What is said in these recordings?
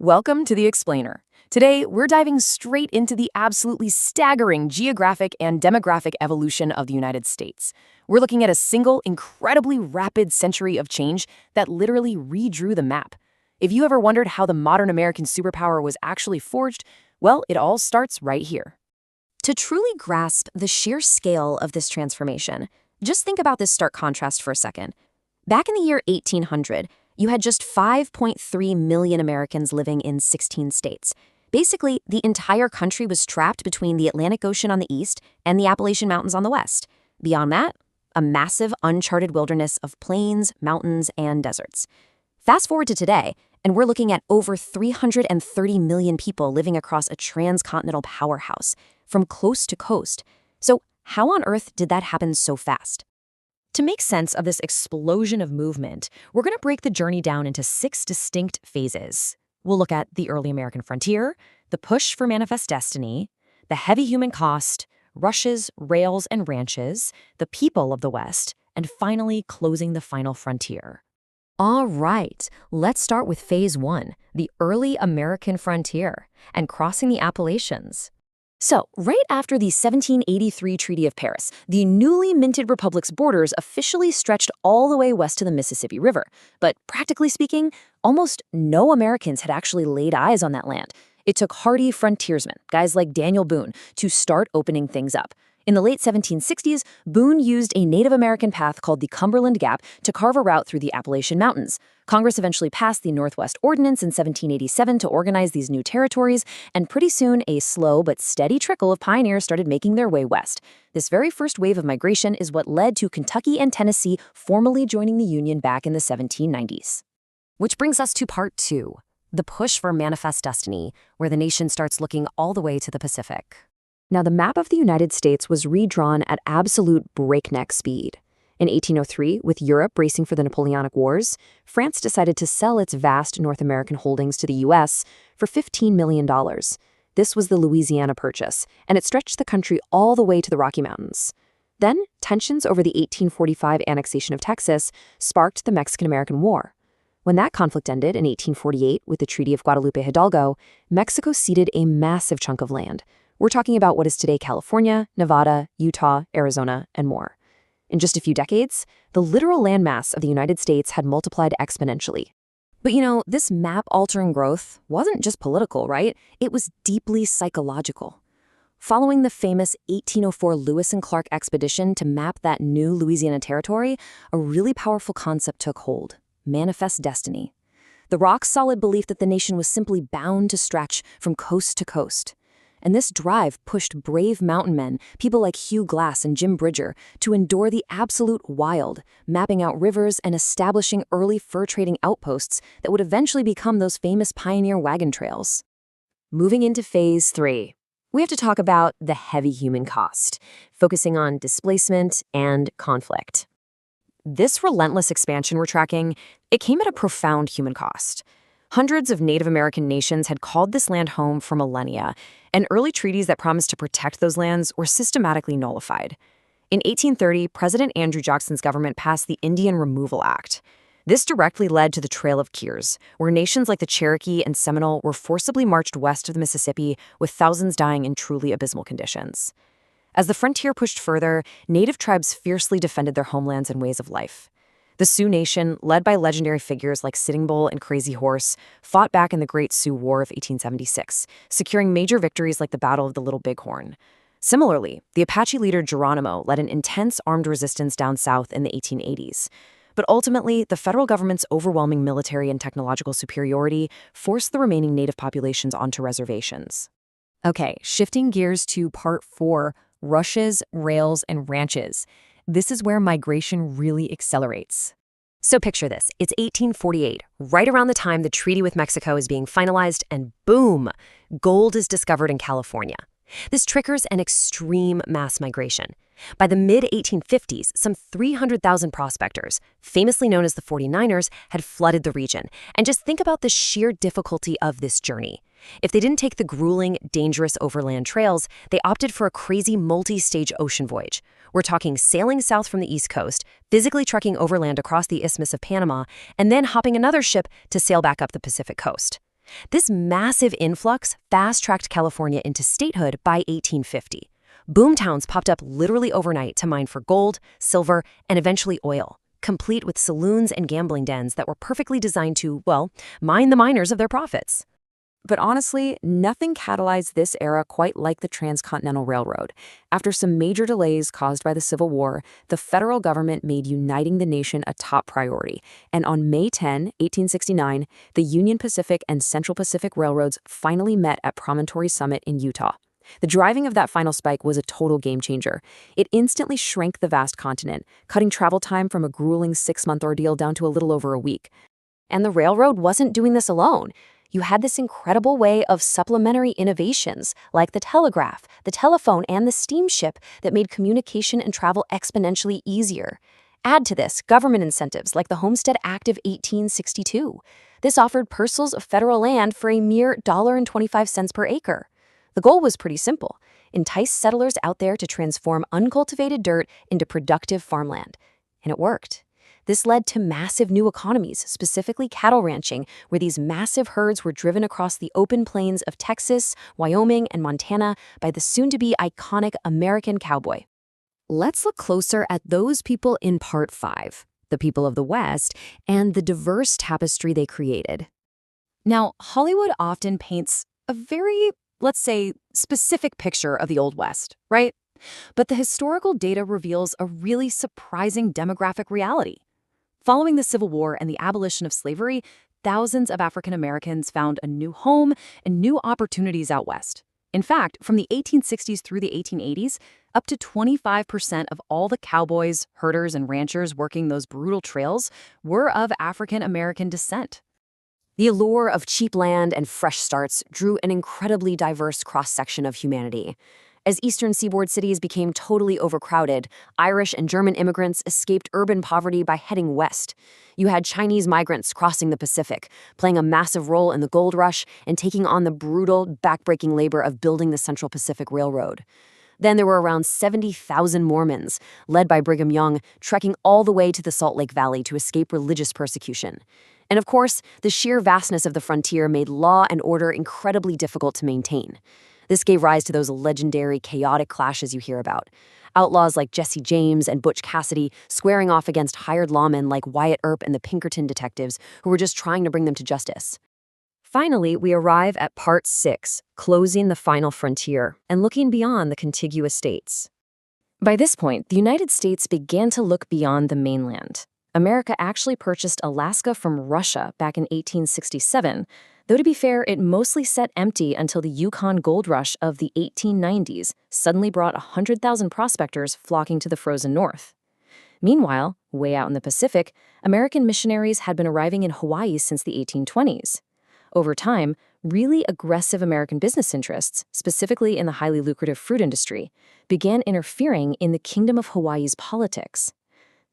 Welcome to The Explainer. Today, we're diving straight into the absolutely staggering geographic and demographic evolution of the United States. We're looking at a single, incredibly rapid century of change that literally redrew the map. If you ever wondered how the modern American superpower was actually forged, well, it all starts right here. To truly grasp the sheer scale of this transformation, just think about this stark contrast for a second. Back in the year 1800, you had just 5.3 million Americans living in 16 states. Basically, the entire country was trapped between the Atlantic Ocean on the east and the Appalachian Mountains on the west. Beyond that, a massive uncharted wilderness of plains, mountains, and deserts. Fast forward to today, and we're looking at over 330 million people living across a transcontinental powerhouse, from coast to coast. So how on earth did that happen so fast? To make sense of this explosion of movement, we're going to break the journey down into 6 distinct phases. We'll look at the early American frontier, the push for manifest destiny, the heavy human cost, rushes, rails, and ranches, the people of the West, and finally closing the final frontier. All right, let's start with phase 1, the early American frontier, and crossing the Appalachians. So, right after the 1783 Treaty of Paris, the newly minted republic's borders officially stretched all the way west to the Mississippi River. But practically speaking, almost no Americans had actually laid eyes on that land. It took hardy frontiersmen, guys like Daniel Boone, to start opening things up. In the late 1760s, Boone used a Native American path called the Cumberland Gap to carve a route through the Appalachian Mountains. Congress eventually passed the Northwest Ordinance in 1787 to organize these new territories, and pretty soon a slow but steady trickle of pioneers started making their way west. This very first wave of migration is what led to Kentucky and Tennessee formally joining the Union back in the 1790s. Which brings us to part 2, the push for manifest destiny, where the nation starts looking all the way to the Pacific. Now, the map of the United States was redrawn at absolute breakneck speed. In 1803, with Europe racing for the Napoleonic Wars, France decided to sell its vast North American holdings to the U.S. for $15 million. This was the Louisiana Purchase, and it stretched the country all the way to the Rocky Mountains. Then, tensions over the 1845 annexation of Texas sparked the Mexican-American War. When that conflict ended in 1848 with the Treaty of Guadalupe Hidalgo, Mexico ceded a massive chunk of land. We're talking about what is today California, Nevada, Utah, Arizona, and more. In just a few decades, the literal landmass of the United States had multiplied exponentially. But this map-altering growth wasn't just political, right? It was deeply psychological. Following the famous 1804 Lewis and Clark expedition to map that new Louisiana territory, a really powerful concept took hold: manifest destiny. The rock-solid belief that the nation was simply bound to stretch from coast to coast. And this drive pushed brave mountain men, people like Hugh Glass and Jim Bridger, to endure the absolute wild, mapping out rivers and establishing early fur-trading outposts that would eventually become those famous pioneer wagon trails. Moving into phase 3, we have to talk about the heavy human cost, focusing on displacement and conflict. This relentless expansion we're tracking, it came at a profound human cost. Hundreds of Native American nations had called this land home for millennia, and early treaties that promised to protect those lands were systematically nullified. In 1830, President Andrew Jackson's government passed the Indian Removal Act. This directly led to the Trail of Tears, where nations like the Cherokee and Seminole were forcibly marched west of the Mississippi, with thousands dying in truly abysmal conditions. As the frontier pushed further, Native tribes fiercely defended their homelands and ways of life. The Sioux Nation, led by legendary figures like Sitting Bull and Crazy Horse, fought back in the Great Sioux War of 1876, securing major victories like the Battle of the Little Bighorn. Similarly, the Apache leader Geronimo led an intense armed resistance down south in the 1880s. But ultimately, the federal government's overwhelming military and technological superiority forced the remaining Native populations onto reservations. Okay, shifting gears to part 4, rushes, rails, and ranches. This is where migration really accelerates. So picture this, it's 1848, right around the time the treaty with Mexico is being finalized, and boom, gold is discovered in California. This triggers an extreme mass migration. By the mid-1850s, some 300,000 prospectors, famously known as the 49ers, had flooded the region. And just think about the sheer difficulty of this journey. If they didn't take the grueling, dangerous overland trails, they opted for a crazy multi-stage ocean voyage. We're talking sailing south from the East Coast, physically trekking overland across the Isthmus of Panama, and then hopping another ship to sail back up the Pacific coast. This massive influx fast-tracked California into statehood by 1850. Boomtowns popped up literally overnight to mine for gold, silver, and eventually oil, complete with saloons and gambling dens that were perfectly designed to, well, mine the miners of their profits. But honestly, nothing catalyzed this era quite like the Transcontinental Railroad. After some major delays caused by the Civil War, the federal government made uniting the nation a top priority. And on May 10, 1869, the Union Pacific and Central Pacific Railroads finally met at Promontory Summit in Utah. The driving of that final spike was a total game changer. It instantly shrank the vast continent, cutting travel time from a grueling 6-month ordeal down to a little over a week. And the railroad wasn't doing this alone. You had this incredible way of supplementary innovations like the telegraph, the telephone, and the steamship that made communication and travel exponentially easier. Add to this government incentives like the Homestead Act of 1862. This offered parcels of federal land for a mere $1.25 per acre. The goal was pretty simple: entice settlers out there to transform uncultivated dirt into productive farmland. And it worked. This led to massive new economies, specifically cattle ranching, where these massive herds were driven across the open plains of Texas, Wyoming, and Montana by the soon-to-be iconic American cowboy. Let's look closer at those people in Part 5, the people of the West, and the diverse tapestry they created. Now, Hollywood often paints a very, let's say, specific picture of the Old West, right? But the historical data reveals a really surprising demographic reality. Following the Civil War and the abolition of slavery, thousands of African Americans found a new home and new opportunities out west. In fact, from the 1860s through the 1880s, up to 25% of all the cowboys, herders, and ranchers working those brutal trails were of African American descent. The allure of cheap land and fresh starts drew an incredibly diverse cross-section of humanity. As eastern seaboard cities became totally overcrowded, Irish and German immigrants escaped urban poverty by heading west. You had Chinese migrants crossing the Pacific, playing a massive role in the gold rush and taking on the brutal, backbreaking labor of building the Central Pacific Railroad. Then there were around 70,000 Mormons, led by Brigham Young, trekking all the way to the Salt Lake Valley to escape religious persecution. And of course, the sheer vastness of the frontier made law and order incredibly difficult to maintain. This gave rise to those legendary chaotic clashes you hear about. Outlaws like Jesse James and Butch Cassidy squaring off against hired lawmen like Wyatt Earp and the Pinkerton detectives who were just trying to bring them to justice. Finally, we arrive at Part 6, closing the final frontier and looking beyond the contiguous states. By this point, the United States began to look beyond the mainland. America actually purchased Alaska from Russia back in 1867, though to be fair, it mostly sat empty until the Yukon gold rush of the 1890s suddenly brought 100,000 prospectors flocking to the frozen north. Meanwhile, way out in the Pacific, American missionaries had been arriving in Hawaii since the 1820s. Over time, really aggressive American business interests, specifically in the highly lucrative fruit industry, began interfering in the Kingdom of Hawaii's politics.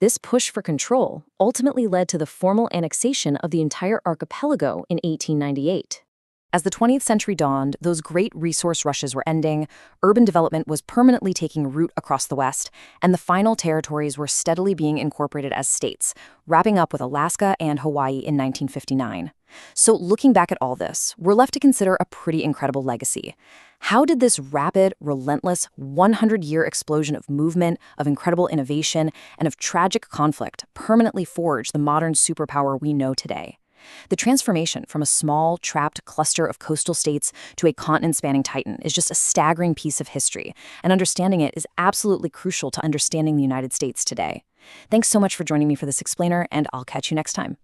This push for control ultimately led to the formal annexation of the entire archipelago in 1898. As the 20th century dawned, those great resource rushes were ending, urban development was permanently taking root across the West, and the final territories were steadily being incorporated as states, wrapping up with Alaska and Hawaii in 1959. So looking back at all this, we're left to consider a pretty incredible legacy. How did this rapid, relentless, 100-year explosion of movement, of incredible innovation, and of tragic conflict permanently forge the modern superpower we know today? The transformation from a small, trapped cluster of coastal states to a continent-spanning titan is just a staggering piece of history, and understanding it is absolutely crucial to understanding the United States today. Thanks so much for joining me for this explainer, and I'll catch you next time.